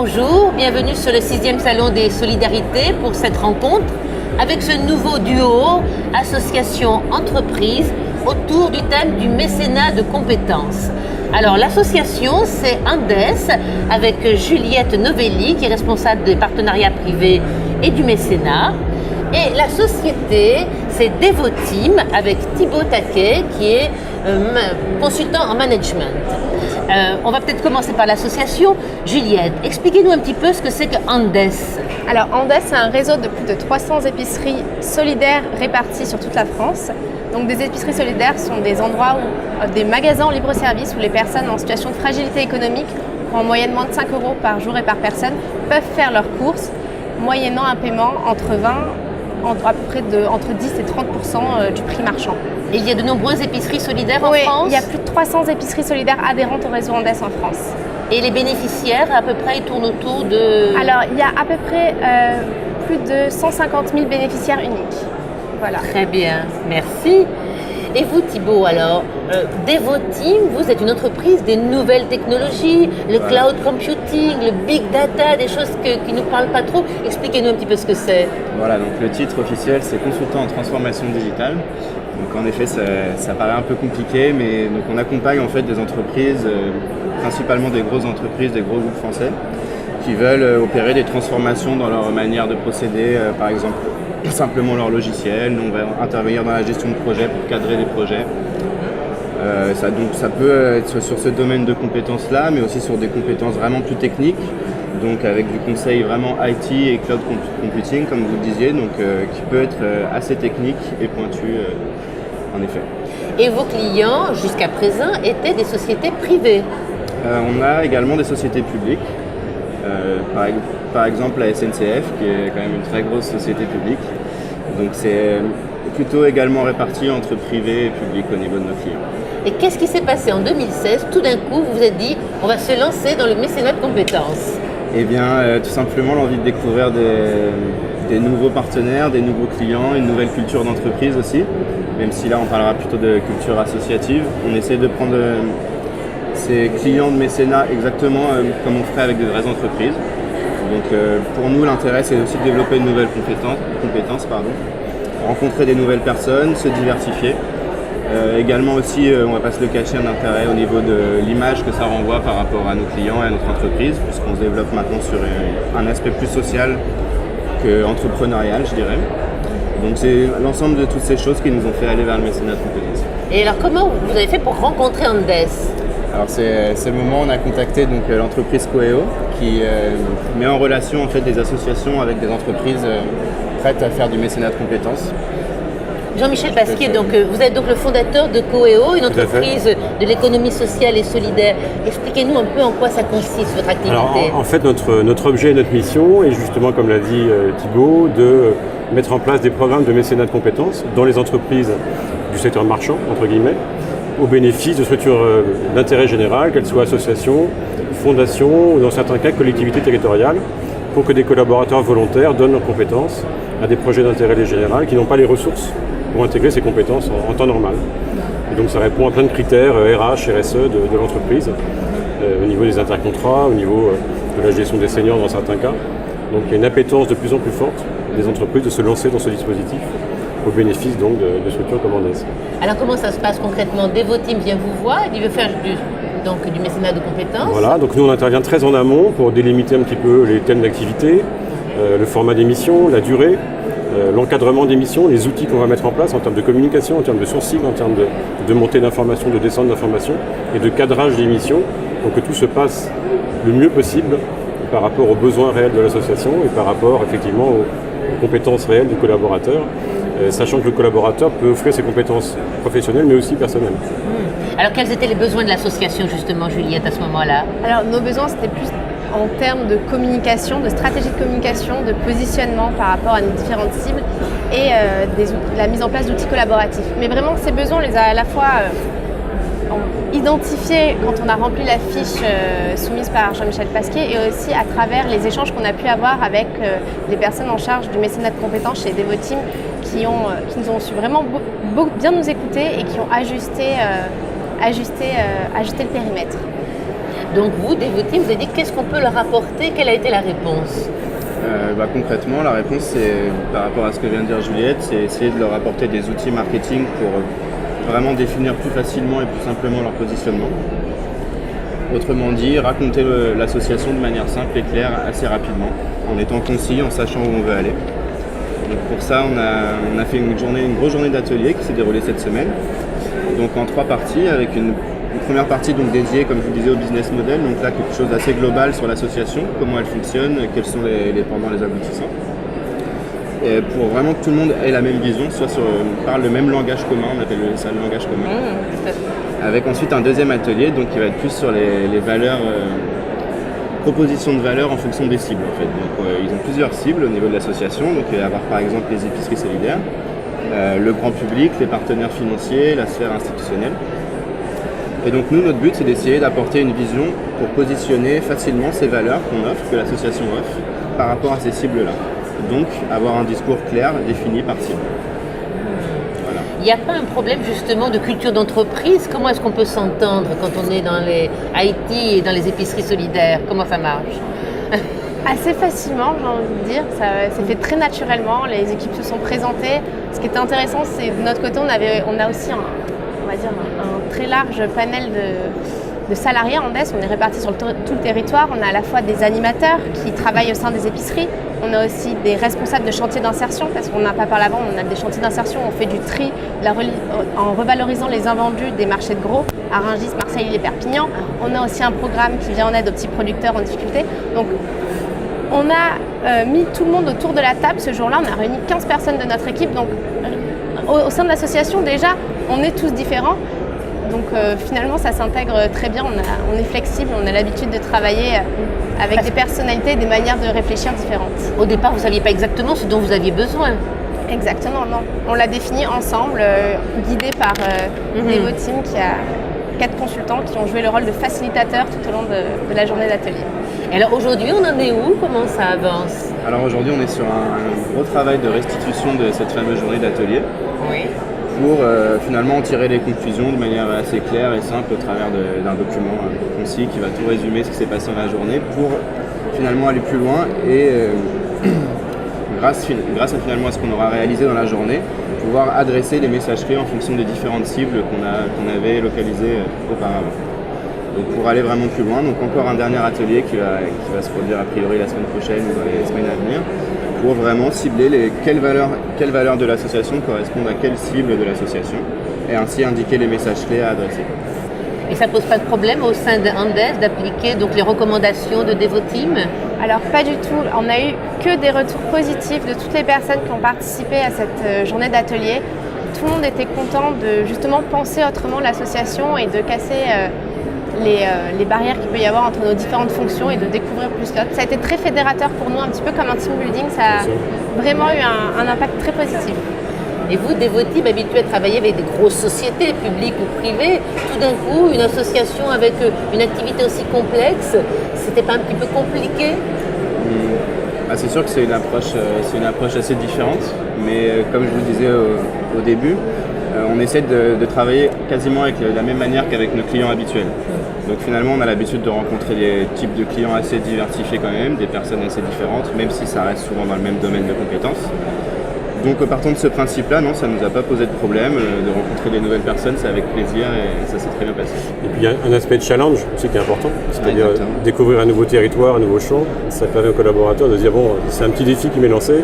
bonjour, bienvenue sur le 6e Salon des Solidarités pour cette rencontre avec ce nouveau duo association-entreprise autour du thème du mécénat de compétences. Alors l'association c'est Andes avec Juliette Novelli qui est responsable des partenariats privés et du mécénat. Et la société, c'est Devoteam avec Thibaut Taquet qui est consultant en management. On va peut-être commencer par l'association. Juliette, expliquez-nous un petit peu ce que c'est que Andes. Alors Andes, c'est un réseau de plus de 300 épiceries solidaires réparties sur toute la France. Donc des épiceries solidaires sont des endroits où des magasins en libre-service où les personnes en situation de fragilité économique, en moyenne moins de 5 € par jour et par personne, peuvent faire leurs courses moyennant un paiement à peu près entre 10 et 30% du prix marchand. Et il y a de nombreuses épiceries solidaires en France ? Oui, il y a plus de 300 épiceries solidaires adhérentes au réseau Andes en France. Et les bénéficiaires, à peu près, ils tournent autour de… Alors, il y a à peu près plus de 150 000 bénéficiaires uniques. Voilà. Très bien, merci. Et vous Thibaut, alors, Devoteam, vous êtes une entreprise des nouvelles technologies, le cloud computing, le big data, des choses qui ne nous parlent pas trop. Expliquez-nous un petit peu ce que c'est. Voilà, donc le titre officiel c'est consultant en transformation digitale. Donc en effet ça paraît un peu compliqué, mais donc on accompagne en fait des entreprises, principalement des grosses entreprises, des gros groupes français, qui veulent opérer des transformations dans leur manière de procéder, par exemple simplement leur logiciel. Nous on va intervenir dans la gestion de projet pour cadrer des projets. Ça peut être sur ce domaine de compétences-là, mais aussi sur des compétences vraiment plus techniques, donc avec du conseil vraiment IT et cloud computing, comme vous le disiez, donc qui peut être assez technique et pointu en effet. Et vos clients, jusqu'à présent, étaient des sociétés privées ? On a également des sociétés publiques, par exemple la SNCF, qui est quand même une très grosse société publique, donc c'est plutôt également réparti entre privé et public au niveau de nos clients. Et qu'est-ce qui s'est passé en 2016 ? Tout d'un coup, vous vous êtes dit, on va se lancer dans le mécénat de compétences. Eh bien, tout simplement l'envie de découvrir des nouveaux partenaires, des nouveaux clients, une nouvelle culture d'entreprise aussi, même si là on parlera plutôt de culture associative. On essaie de prendre ces clients de mécénat exactement comme on ferait avec de vraies entreprises. Donc pour nous l'intérêt c'est aussi de développer une nouvelle compétence, rencontrer des nouvelles personnes, se diversifier. Également aussi, on ne va pas se le cacher, un intérêt au niveau de l'image que ça renvoie par rapport à nos clients et à notre entreprise, puisqu'on se développe maintenant sur un aspect plus social qu'entrepreneurial, je dirais. Donc c'est l'ensemble de toutes ces choses qui nous ont fait aller vers le mécénat de compétences. Et alors comment vous avez fait pour rencontrer Andes ? Alors c'est le moment où on a contacté donc l'entreprise Coeo qui met en relation en fait des associations avec des entreprises prêtes à faire du mécénat de compétences. Jean-Michel Pasquier, donc, vous êtes donc le fondateur de Coeo, une entreprise de l'économie sociale et solidaire. Expliquez-nous un peu en quoi ça consiste, votre activité. Alors, en fait, notre objet et notre mission est justement, comme l'a dit Thibaut, de mettre en place des programmes de mécénat de compétences dans les entreprises du secteur marchand, entre guillemets, au bénéfice de structures d'intérêt général, qu'elles soient associations, fondations ou dans certains cas collectivités territoriales, pour que des collaborateurs volontaires donnent leurs compétences à des projets d'intérêt général qui n'ont pas les ressources pour intégrer ces compétences en temps normal. Et donc ça répond à plein de critères RH, RSE de l'entreprise, au niveau des intercontrats, au niveau de la gestion des seniors dans certains cas. Donc il y a une appétence de plus en plus forte des entreprises de se lancer dans ce dispositif au bénéfice donc de structures comme Andes. Alors comment ça se passe concrètement ? Devoteam vient vous voir, il veut faire du mécénat de compétences. Voilà, donc nous on intervient très en amont pour délimiter un petit peu les thèmes d'activité, le format des missions, la durée, l'encadrement des missions, les outils qu'on va mettre en place en termes de communication, en termes de sourcing, en termes de montée d'informations, de descente d'informations et de cadrage des missions pour que tout se passe le mieux possible par rapport aux besoins réels de l'association et par rapport effectivement aux compétences réelles du collaborateur, sachant que le collaborateur peut offrir ses compétences professionnelles mais aussi personnelles. Alors quels étaient les besoins de l'association justement, Juliette, à ce moment-là ? Alors nos besoins c'était plus en termes de communication, de stratégie de communication, de positionnement par rapport à nos différentes cibles et la mise en place d'outils collaboratifs. Mais vraiment, ces besoins, on les a à la fois identifiés quand on a rempli la fiche soumise par Jean-Michel Pasquier et aussi à travers les échanges qu'on a pu avoir avec les personnes en charge du mécénat de compétences chez Devoteam qui nous ont su vraiment bien nous écouter et qui ont ajusté le périmètre. Donc vous, Devoteam, vous avez dit qu'est-ce qu'on peut leur apporter? Quelle a été la réponse? Concrètement, la réponse, c'est par rapport à ce que vient de dire Juliette, c'est essayer de leur apporter des outils marketing pour vraiment définir plus facilement et plus simplement leur positionnement. Autrement dit, raconter l'association de manière simple et claire assez rapidement, en étant concis, en sachant où on veut aller. Donc pour ça, on a fait une grosse journée d'atelier qui s'est déroulée cette semaine. Donc en 3 parties, avec une première partie donc dédiée, comme je vous disais, au business model. Donc là, quelque chose d'assez global sur l'association, comment elle fonctionne, quels sont les pendants, les aboutissants. Et pour vraiment que tout le monde ait la même vision, parle le même langage commun, on appelle ça le langage commun. Avec ensuite un deuxième atelier donc, qui va être plus sur les valeurs, propositions de valeurs en fonction des cibles. En fait. Donc, ils ont plusieurs cibles au niveau de l'association. Donc il va y avoir par exemple les épiceries solidaires, le grand public, les partenaires financiers, la sphère institutionnelle. Et donc nous, notre but, c'est d'essayer d'apporter une vision pour positionner facilement ces valeurs qu'on offre, que l'association offre, par rapport à ces cibles-là. Donc avoir un discours clair, défini par cible. Voilà. Il n'y a pas un problème justement de culture d'entreprise? Comment est-ce qu'on peut s'entendre quand on est dans les IT et dans les épiceries solidaires? Comment ça marche? Assez facilement, j'ai envie de dire. Ça s'est fait très naturellement. Les équipes se sont présentées. Ce qui était intéressant, c'est de notre côté, on a aussi un très large panel de salariés en DES. On est répartis sur tout le territoire. On a à la fois des animateurs qui travaillent au sein des épiceries. On a aussi des responsables de chantiers d'insertion, parce qu'on n'a pas parlé avant, on a des chantiers d'insertion, on fait du tri en revalorisant les invendus des marchés de gros à Rungis, Marseille et Perpignan. On a aussi un programme qui vient en aide aux petits producteurs en difficulté. Donc, on a mis tout le monde autour de la table ce jour-là. On a réuni 15 personnes de notre équipe. Donc, au sein de l'association, déjà, on est tous différents. Donc finalement, ça s'intègre très bien. On est flexible, on a l'habitude de travailler avec des personnalités et des manières de réfléchir différentes. Au départ, vous ne saviez pas exactement ce dont vous aviez besoin. Exactement, non. On l'a défini ensemble, guidé par Devoteam, qui a 4 consultants qui ont joué le rôle de facilitateurs tout au long de la journée d'atelier. Et alors aujourd'hui, on en est où? Comment ça avance? Alors aujourd'hui, on est sur un gros travail de restitution de cette fameuse journée d'atelier. Oui. Pour finalement tirer les conclusions de manière assez claire et simple au travers d'un document concis qui va tout résumer ce qui s'est passé dans la journée pour finalement aller plus loin et grâce à finalement à ce qu'on aura réalisé dans la journée, pouvoir adresser les messages clés en fonction des différentes cibles qu'on avait localisées auparavant. Donc pour aller vraiment plus loin, donc encore un dernier atelier qui va se produire a priori la semaine prochaine ou dans les semaines à venir, pour vraiment cibler quelles valeurs de l'association correspondent à quelle cible de l'association et ainsi indiquer les messages clés à adresser. Et ça ne pose pas de problème au sein d'Andes d'appliquer donc les recommandations de Devoteam? Alors pas du tout, on a eu que des retours positifs de toutes les personnes qui ont participé à cette journée d'atelier. Tout le monde était content de justement penser autrement l'association et de casser les barrières qu'il peut y avoir entre nos différentes fonctions et de découvrir plus l'autre. Ça a été très fédérateur pour nous, un petit peu comme un team building, ça a vraiment eu un impact très positif. Et vous, Devoteam, habitué à travailler avec des grosses sociétés, publiques ou privées, tout d'un coup, une association avec une activité aussi complexe, c'était pas un petit peu compliqué? C'est sûr que c'est une approche assez différente, mais comme je vous le disais au début, on essaie de travailler quasiment avec la même manière qu'avec nos clients habituels. Donc finalement, on a l'habitude de rencontrer des types de clients assez diversifiés quand même, des personnes assez différentes, même si ça reste souvent dans le même domaine de compétences. Donc partant de ce principe-là, non, ça ne nous a pas posé de problème de rencontrer des nouvelles personnes, c'est avec plaisir et ça s'est très bien passé. Et puis il y a un aspect de challenge aussi qui est important, c'est-à-dire découvrir un nouveau territoire, un nouveau champ. Ça permet aux collaborateurs de dire bon, c'est un petit défi qui m'est lancé,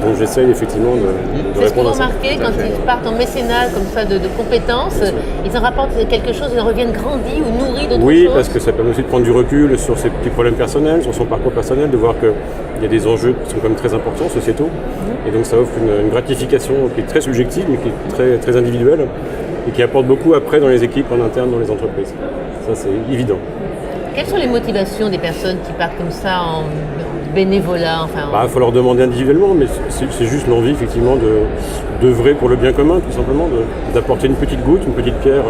donc j'essaye effectivement de répondre à ça. C'est ce que vous remarquez quand ils partent en mécénat comme ça de compétences, ils en rapportent quelque chose, ils en reviennent grandis ou nourris d'autres choses. Oui, parce que ça permet aussi de prendre du recul sur ses petits problèmes personnels, sur son parcours personnel, de voir qu'il y a des enjeux qui sont quand même très importants, sociétaux. Et donc ça offre une gratification qui est très subjective, mais qui est très, très individuelle et qui apporte beaucoup après dans les équipes en interne, dans les entreprises. Ça, c'est évident. Quelles sont les motivations des personnes qui partent comme ça en bénévolat? Il faut leur demander individuellement, mais c'est juste l'envie effectivement d'œuvrer pour le bien commun, tout simplement, d'apporter une petite goutte, une petite pierre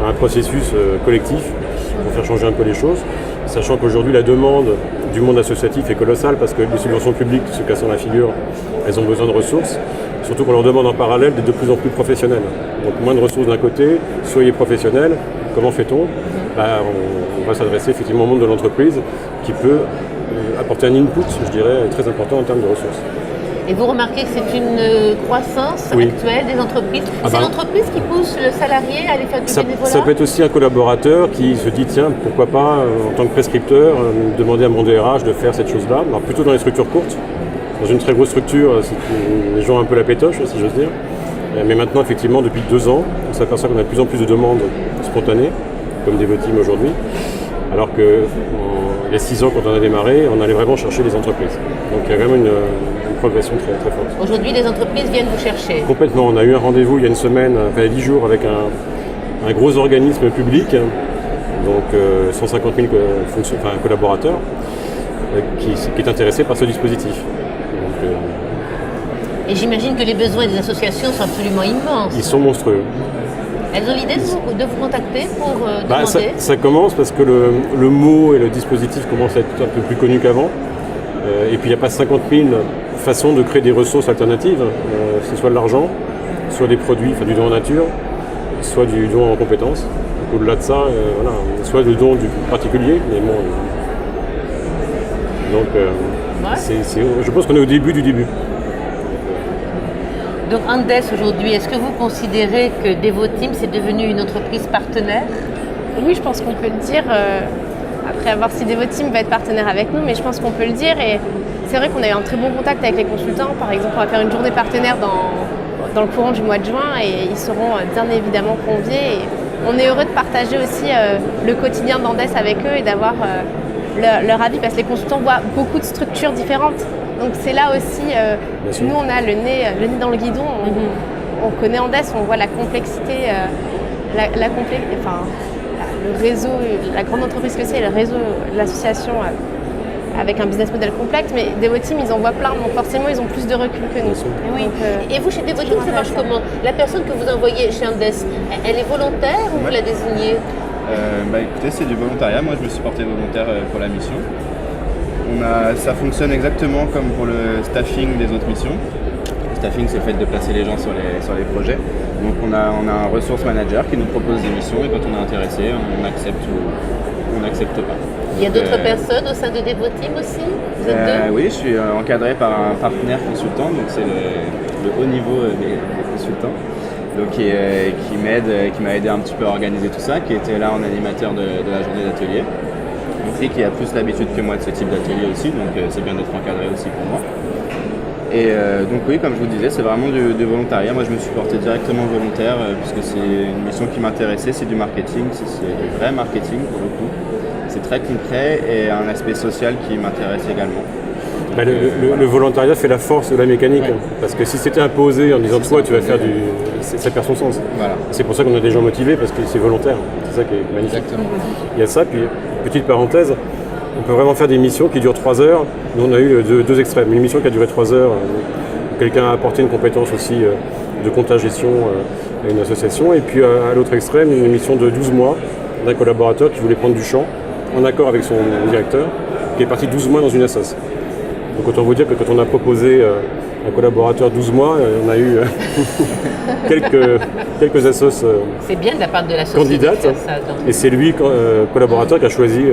à un processus collectif pour faire changer un peu les choses. Sachant qu'aujourd'hui, la demande du monde associatif est colossale parce que les subventions publiques se cassent dans la figure, elles ont besoin de ressources. Surtout qu'on leur demande en parallèle d'être de plus en plus professionnels. Donc moins de ressources d'un côté, soyez professionnels, Comment fait-on? On va s'adresser effectivement au monde de l'entreprise qui peut apporter un input, je dirais, très important en termes de ressources. Et vous remarquez que c'est une croissance Oui. actuelle des entreprises. C'est l'entreprise qui pousse le salarié à aller faire du bénévolat? Ça peut être aussi un collaborateur qui se dit tiens, pourquoi pas, en tant que prescripteur, demander à mon DRH de faire cette chose-là. Alors, plutôt dans les structures courtes. Dans une très grosse structure, les gens ont un peu la pétoche, si j'ose dire. Mais maintenant, effectivement, depuis 2 ans, on s'aperçoit qu'on a de plus en plus de demandes spontanées, comme Devoteam aujourd'hui. Alors qu'il y a 6 ans, quand on a démarré, on allait vraiment chercher les entreprises. Donc il y a vraiment une progression très, très forte. Aujourd'hui, les entreprises viennent vous chercher? Complètement. On a eu un rendez-vous il y a une semaine, enfin 10 jours, avec un gros organisme public, donc 150 000 collaborateurs, qui est intéressé par ce dispositif. Donc, et j'imagine que les besoins des associations sont absolument immenses. ils sont monstrueux. Elles ont l'idée de vous contacter pour demander? Ça commence parce que le mot et le dispositif commencent à être un peu plus connus qu'avant. Et puis il n'y a pas 50 000 façons de créer des ressources alternatives, que ce soit de l'argent, soit des produits, enfin du don en nature, soit du don en compétences. Donc, au-delà de ça, voilà, soit le don du particulier, mais bon. Donc je pense qu'on est au début du début. Donc Andes aujourd'hui, est-ce que vous considérez que Devoteam c'est devenu une entreprise partenaire? Oui, je pense qu'on peut le dire, après avoir si Devoteam va être partenaire avec nous, mais je pense qu'on peut le dire. Et c'est vrai qu'on a eu un très bon contact avec les consultants. Par exemple, on va faire une journée partenaire dans le courant du mois de juin et ils seront bien évidemment conviés. Et on est heureux de partager aussi le quotidien d'Andes avec eux et d'avoir leur avis, parce que les consultants voient beaucoup de structures différentes. Donc c'est là aussi, nous on a le nez dans le guidon, on connaît Andes, on voit la complexité, le réseau, la grande entreprise que c'est, le réseau, l'association avec un business model complexe, mais Devoteam ils en voient plein, donc forcément ils ont plus de recul que nous. Oui. Donc, et vous chez Devoteam ça marche comment? La personne que vous envoyez chez Andes, elle est volontaire ou vous la désignez? Écoutez, c'est du volontariat. Moi, je me suis porté volontaire pour la mission. Ça fonctionne exactement comme pour le staffing des autres missions. Le staffing, c'est le fait de placer les gens sur les projets. Donc, on a un ressource manager qui nous propose des missions et quand on est intéressé, on accepte ou on n'accepte pas. Il y a d'autres personnes au sein de Devoteam aussi? Vous êtes deux? Oui, je suis encadré par un partenaire consultant, donc c'est le haut niveau des consultants. Donc qui m'a aidé un petit peu à organiser tout ça, qui était là en animateur de la journée d'atelier. Donc lui qui a plus l'habitude que moi de ce type d'atelier aussi, donc c'est bien d'être encadré aussi pour moi. Et donc oui, comme je vous disais, c'est vraiment du volontariat. Moi je me suis porté directement volontaire puisque c'est une mission qui m'intéressait, c'est du marketing, c'est du vrai marketing pour le coup. C'est très concret et un aspect social qui m'intéresse également. Le volontariat fait la force de la mécanique, parce que si c'était imposé en disant toi tu vas faire ça perd son sens. Voilà. C'est pour ça qu'on a des gens motivés, parce que c'est volontaire, c'est ça qui est magnifique. Exactement. Il y a ça, puis petite parenthèse, on peut vraiment faire des missions qui durent 3 heures. Nous on a eu deux extrêmes, une mission qui a duré 3 heures, quelqu'un a apporté une compétence aussi de compte à gestion à une association, et puis à l'autre extrême, une mission de 12 mois d'un collaborateur qui voulait prendre du champ, en accord avec son directeur, qui est parti 12 mois dans une assoce. Donc autant vous dire que quand on a proposé un collaborateur 12 mois, on a eu quelques assos c'est bien de la part de la société candidates. de faire ça, donc. Et c'est lui, collaborateur, qui a choisi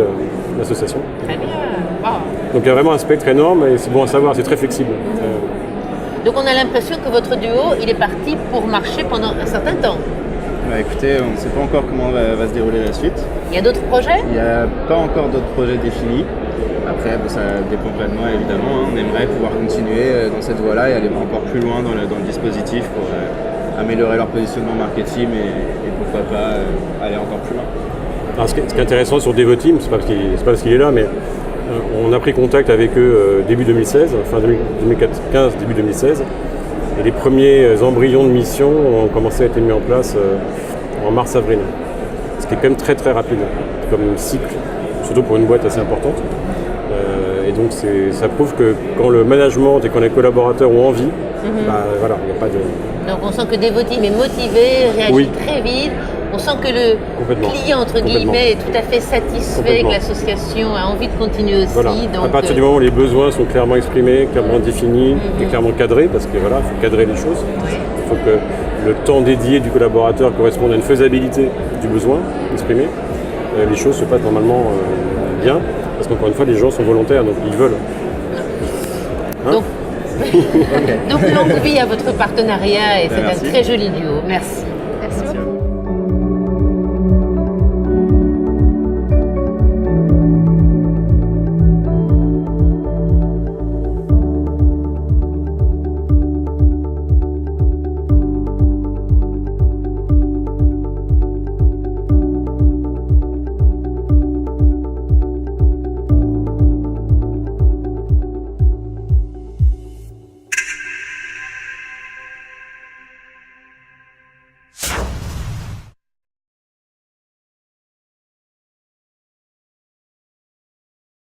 l'association. Très bien. Wow. Donc il y a vraiment un spectre énorme et c'est bon à savoir, c'est très flexible. Donc on a l'impression que votre duo, il est parti pour marcher pendant un certain temps. Écoutez, on ne sait pas encore comment va se dérouler la suite. Il y a d'autres projets? Il n'y a pas encore d'autres projets définis. Après, ça dépend pas de moi évidemment. On aimerait pouvoir continuer dans cette voie-là et aller encore plus loin dans le dispositif pour améliorer leur positionnement marketing et pourquoi pas aller encore plus loin. Alors, ce qui est intéressant sur Devoteam, c'est pas parce qu'il est là, mais on a pris contact avec eux début 2016, fin 2015, début 2016. Et les premiers embryons de mission ont commencé à être mis en place en mars-avril. Ce qui est quand même très très rapide comme cycle, surtout pour une boîte assez importante. Et donc ça prouve que quand le management et quand les collaborateurs ont envie, voilà, il n'y a pas de... Donc on sent que Devoteam est motivé, réagit très vite. On sent que le Complètement. client, entre Complètement. guillemets, est tout à fait satisfait, Complètement. que l'association a envie de continuer aussi. Voilà. Donc, À partir du moment où les besoins sont clairement exprimés, clairement définis et clairement cadrés, parce que voilà, il faut cadrer les choses. Il faut que le temps dédié du collaborateur corresponde à une faisabilité du besoin exprimé. Les choses se passent normalement bien, parce qu'encore une fois, les gens sont volontaires, donc ils veulent. Hein Donc, donc longue vie à votre partenariat et c'est Merci. un très joli duo. Merci. Merci beaucoup.